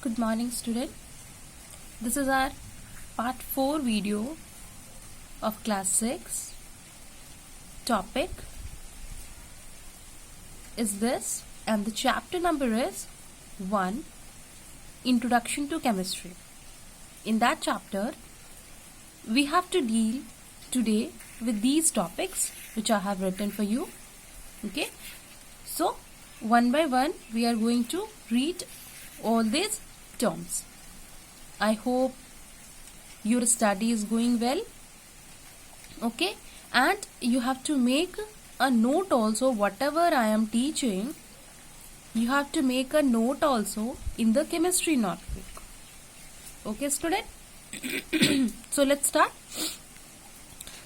Good morning, student. This is our part 4 video of class 6. Topic is this, and the chapter number is 1, Introduction to Chemistry. In that chapter, we have to deal today with these topics which I have written for you. Okay, so one by one we are going to read all these terms. I hope your study is going well. Okay, and you have to make a note also. Whatever I am teaching, you have to make a note also in the chemistry notebook. Okay, student. So let's start.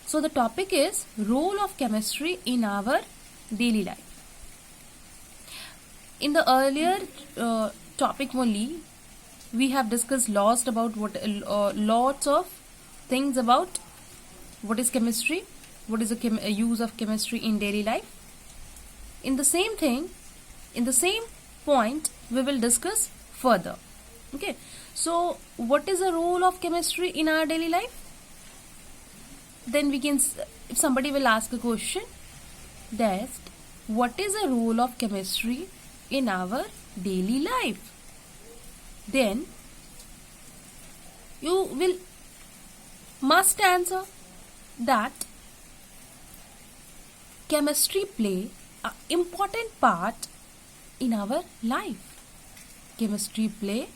So the topic is role of chemistry in our daily life. In the earlier topic only, we have discussed lots about lots of things about what is chemistry, what is the use of chemistry in daily life. In the same thing, in the same point, we will discuss further. Okay, so what is the role of chemistry in our daily life? Then we can, if somebody will ask a question, that what is the role of chemistry in our daily life? Then you will must answer that chemistry play an important part in our life. Chemistry play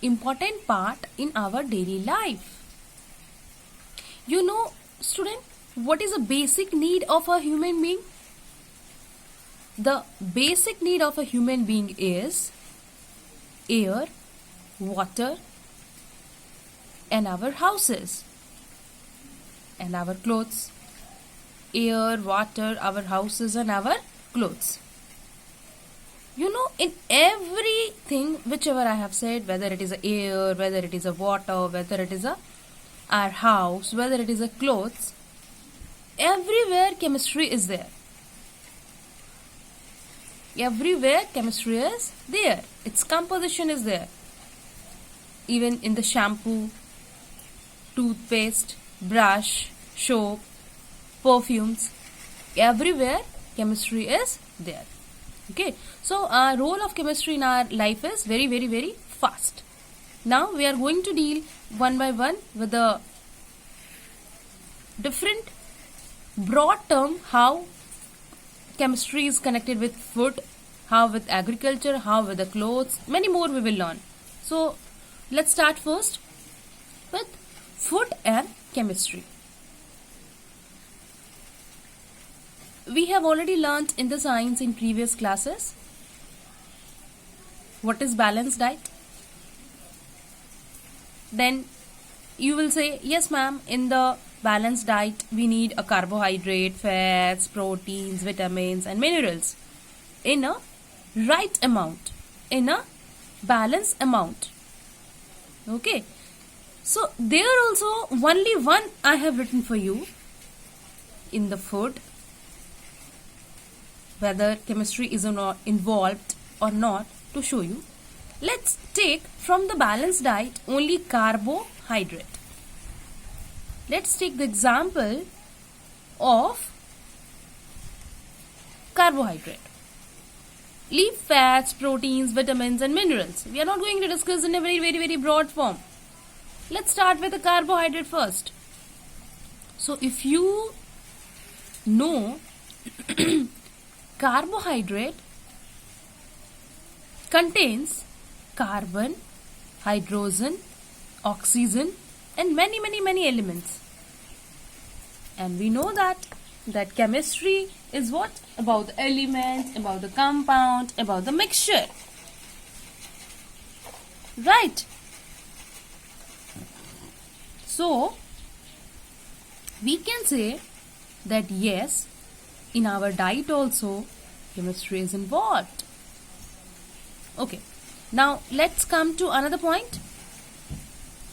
important part in our daily life. You know, student, what is the basic need of a human being? The basic need of a human being is air, water, and our houses, and our clothes. Air, water, our houses, and our clothes. You know, in everything, whichever I have said, whether it is air, whether it is a water, whether it is our house, whether it is a clothes, everywhere chemistry is there. Everywhere chemistry is there. Its composition is there. Even in the shampoo, toothpaste, brush, soap, perfumes, everywhere chemistry is there. Okay, so our role of chemistry in our life is very, very, very fast. Now we are going to deal one by one with the different broad term, how chemistry is connected with food, how with agriculture, how with the clothes, many more we will learn. So let's start first with food and chemistry. We have already learnt in the science in previous classes what is balanced diet. Then you will say, yes ma'am, in the balanced diet we need a carbohydrate, fats, proteins, vitamins and minerals in a right amount, in a balanced amount. Okay, so there also only one I have written for you in the food, whether chemistry is not involved or not, to show you. Let's take from the balanced diet only carbohydrate. Let's take the example of carbohydrate. Leave fats, proteins, vitamins and minerals. We are not going to discuss in a very, very, very broad form. Let's start with the carbohydrate first. So if you know, carbohydrate contains carbon, hydrogen, oxygen and many, many, many elements. And we know that chemistry is what? About the elements, about the compound, about the mixture. Right? So, we can say that yes, in our diet also, chemistry is involved. Okay, now let's come to another point,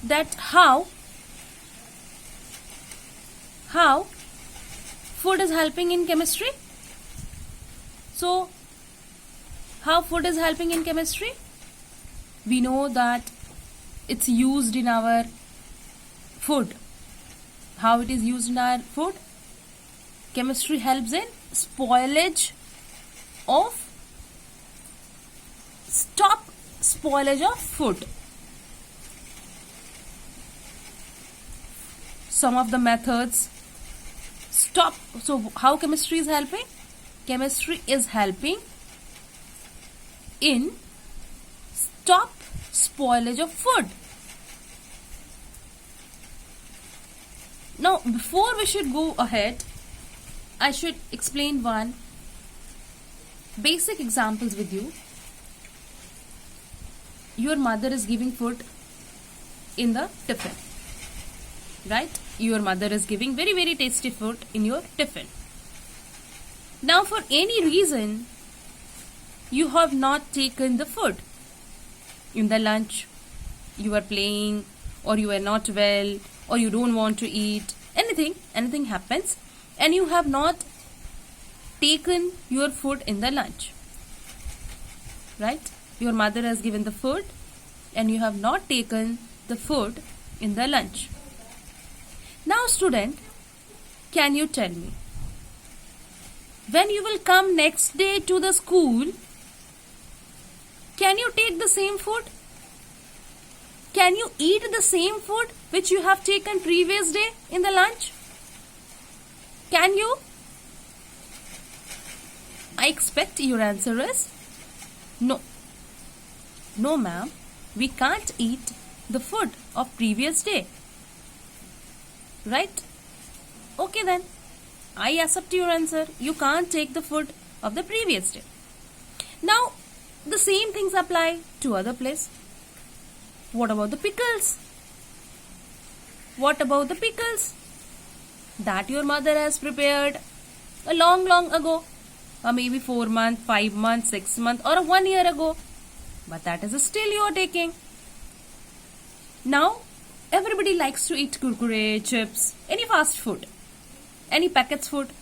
that how food is helping in chemistry. So, how food is helping in chemistry? we know that it's used in our food. How it is used in our food? Chemistry helps in spoilage of stop spoilage of food. Some of the methods stop. So how chemistry is helping? Chemistry is helping in stop spoilage of food. Now before we should go ahead, I should explain one basic examples with you. Your mother is giving food in the tiffin, right? Your mother is giving very, very tasty food in your tiffin. Now for any reason you have not taken the food in the lunch, you are playing, or you are not well, or you don't want to eat, anything happens, and you have not taken your food in the lunch, right? Your mother has given the food and you have not taken the food in the lunch. Now student, can you tell me, when you will come next day to the school, can you take the same food? Can you eat the same food which you have taken previous day in the lunch? Can you? I expect your answer is no. No ma'am, we can't eat the food of previous day. Right? Okay then, I accept your answer. You can't take the food of the previous day. Now, the same things apply to other place. What about the pickles? What about the pickles that your mother has prepared a long ago, or maybe 4 months, 5 months, 6 months, or 1 year ago? But that is still you are taking. Now, everybody likes to eat kurkure, chips, any fast food, any packets food,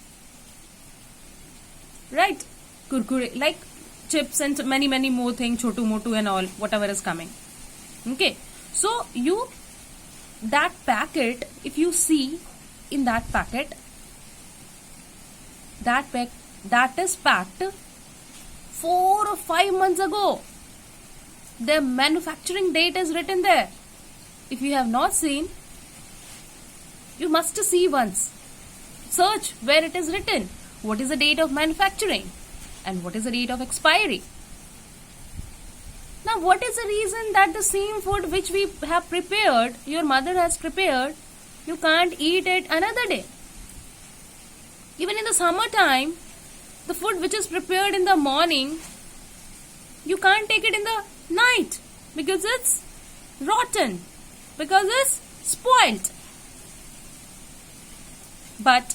right? Kurkure, like chips and many more things, chotu motu and all, whatever is coming. Okay, so that packet, if you see in that packet, that is packed 4 or 5 months ago. The manufacturing date is written there. If you have not seen, you must see once. Search where it is written. What is the date of manufacturing and what is the date of expiry? Now, what is the reason that the same food which we have prepared, your mother has prepared, you can't eat it another day? Even in the summertime, the food which is prepared in the morning, you can't take it in the night because it's rotten, because it's spoiled. But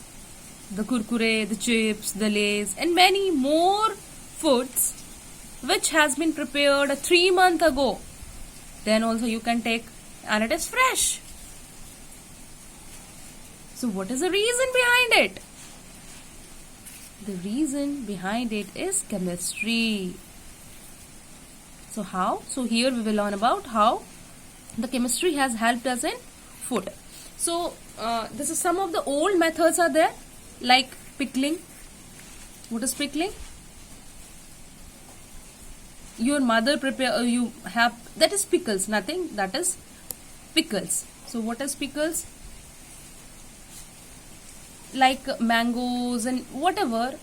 the kurkure, the chips, the lays, and many more foods which has been prepared 3 months ago, then also you can take and it is fresh. So what is the reason behind it? The reason behind it is chemistry. So how? So here we will learn about how the chemistry has helped us in food. So this is some of the old methods are there, like pickling. What is pickling? Your mother prepare, you have, that is pickles, nothing, that is pickles. So what is pickles? Like mangoes and whatever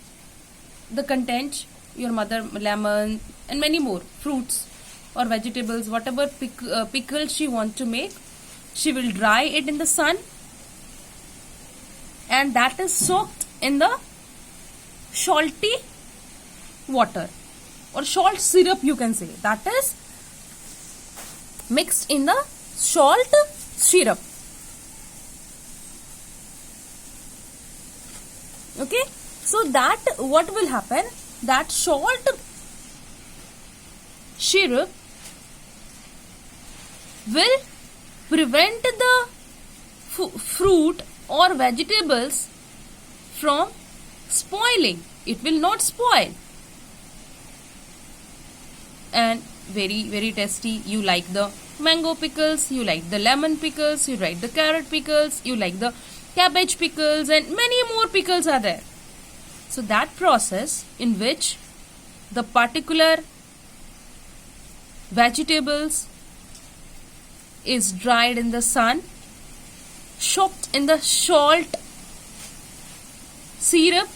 the content, your mother, lemon and many more fruits or vegetables, whatever pickle she wants to make, she will dry it in the sun, and that is soaked in the salty water or salt syrup, you can say. That is mixed in the salt syrup. Okay, so that what will happen, that salt syrup will prevent the fruit or vegetables from spoiling. It will not spoil. And very tasty. You like the mango pickles, you like the lemon pickles, you like the carrot pickles, you like the cabbage pickles, and many more pickles are there. So that process in which the particular vegetables is dried in the sun, soaked in the salt syrup.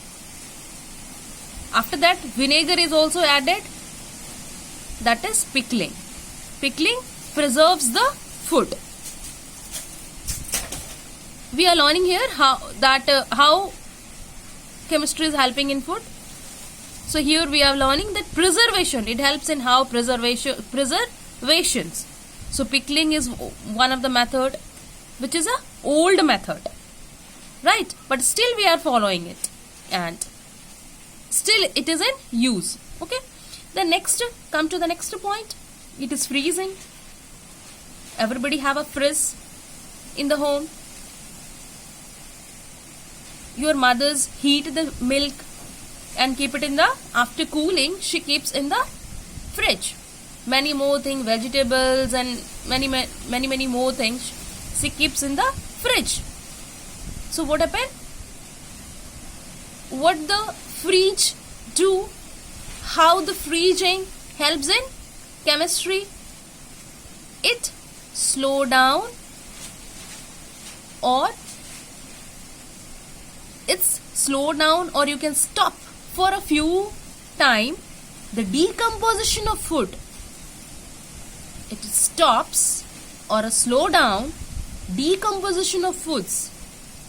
After that, vinegar is also added. That is pickling. Pickling preserves the food. We are learning here how chemistry is helping in food. So here we are learning that preservation. It helps in how preservations. So pickling is one of the method, which is a old method, right? But still we are following it, and still it is in use. Okay. The next, come to the next point. It is freezing. Everybody have a fridge in the home. Your mothers heat the milk and keep it in the, after cooling, she keeps in the fridge. Many more things, vegetables and many more things she keeps in the fridge. So what happened? What the fridge do? How the freezing helps in chemistry? It slow down, or it's slow down, or you can stop for a few time the decomposition of food. It stops or slow down decomposition of foods.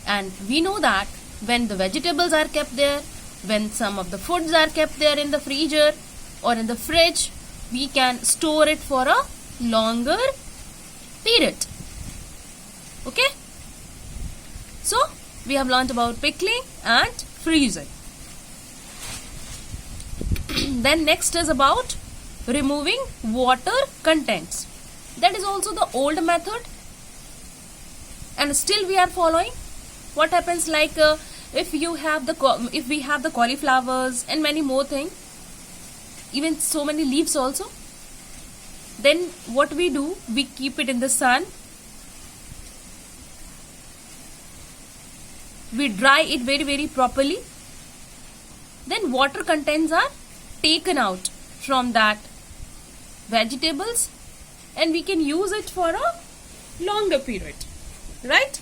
And we know that when the vegetables are kept there, when some of the foods are kept there in the freezer or in the fridge, we can store it for a longer period. Okay? So, we have learnt about pickling and freezing. Then next is about removing water contents. That is also the old method, and still we are following. What happens, like if we have the cauliflowers and many more things, even so many leaves also, then what we do, we keep it in the sun, we dry it very properly, then water contents are taken out from that vegetables, and we can use it for a longer period, right?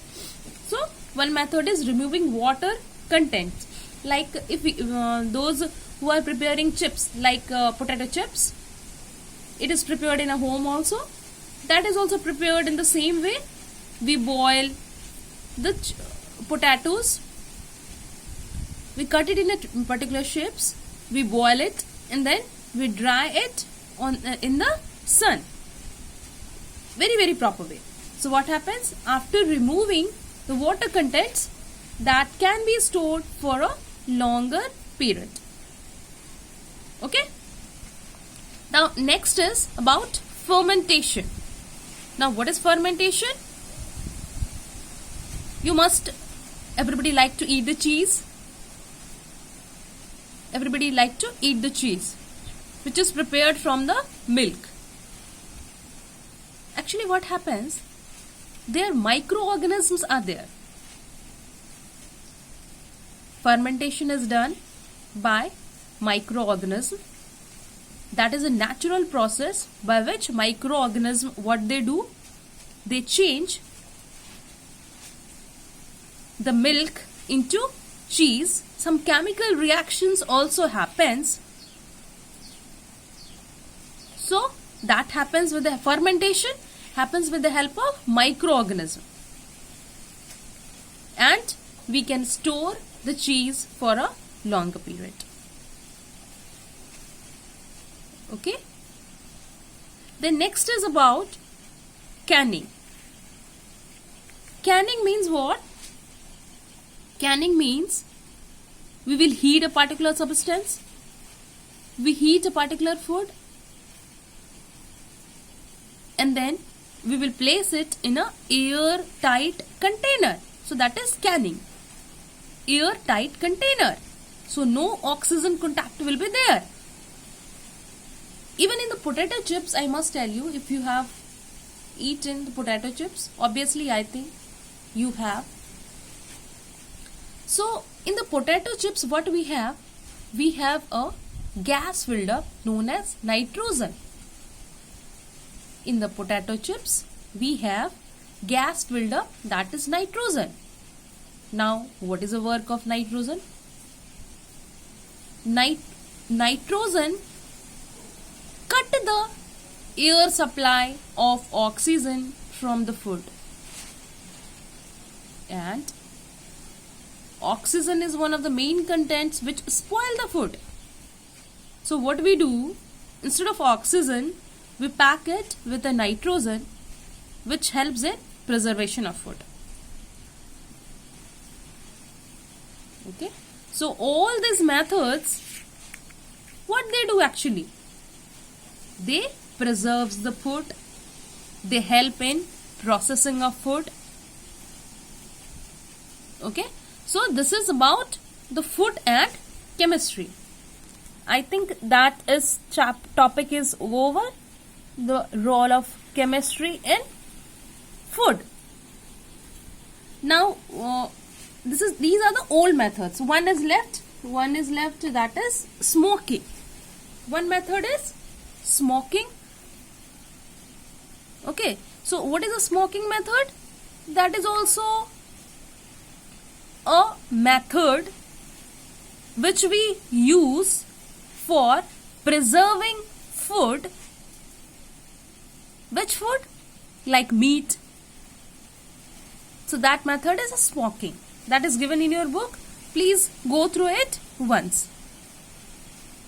So one method is removing water contents. Like if we, those who are preparing chips, like potato chips, it is prepared in a home also. That is also prepared in the same way. We boil the potatoes, we cut it in a particular shapes, we boil it, and then we dry it on in the sun. Very proper way. So what happens, after removing the water contents, that can be stored for a longer period. Okay. Now next is about fermentation. Now what is fermentation? You must, everybody like to eat the cheese. Everybody like to eat the cheese, which is prepared from the milk. Actually what happens, their microorganisms are there. Fermentation is done by microorganism. That is a natural process by which microorganism, what they do, they change the milk into cheese. Some chemical reactions also happens. So that happens with the fermentation, happens with the help of microorganism, and we can store the cheese for a longer period. Okay. The next is about canning. Canning means what? Canning means we will heat a particular substance, we heat a particular food, and then we will place it in a airtight container. So that is canning. Airtight container. So no oxygen contact will be there. Even in the potato chips, I must tell you, if you have eaten the potato chips, obviously I think you have. So in the potato chips, what we have a gas filled up known as nitrogen. In the potato chips, we have gas filled up, that is nitrogen. Now, what is the work of nitrogen? Nitrogen cut the air supply of oxygen from the food. And oxygen is one of the main contents which spoil the food. So what we do, instead of oxygen, we pack it with a nitrogen which helps in preservation of food. Okay. So all these methods, what they do actually? They preserves the food. They help in processing of food. Okay. So this is about the food and chemistry. I think that is topic is over. The role of chemistry in food. Now these are the old methods. One is left, that is smoking. One method is smoking. Okay, so what is a smoking method? That is also a method which we use for preserving food. Which food? Like meat. So that method is a smoking. That is given in your book. Please go through it once.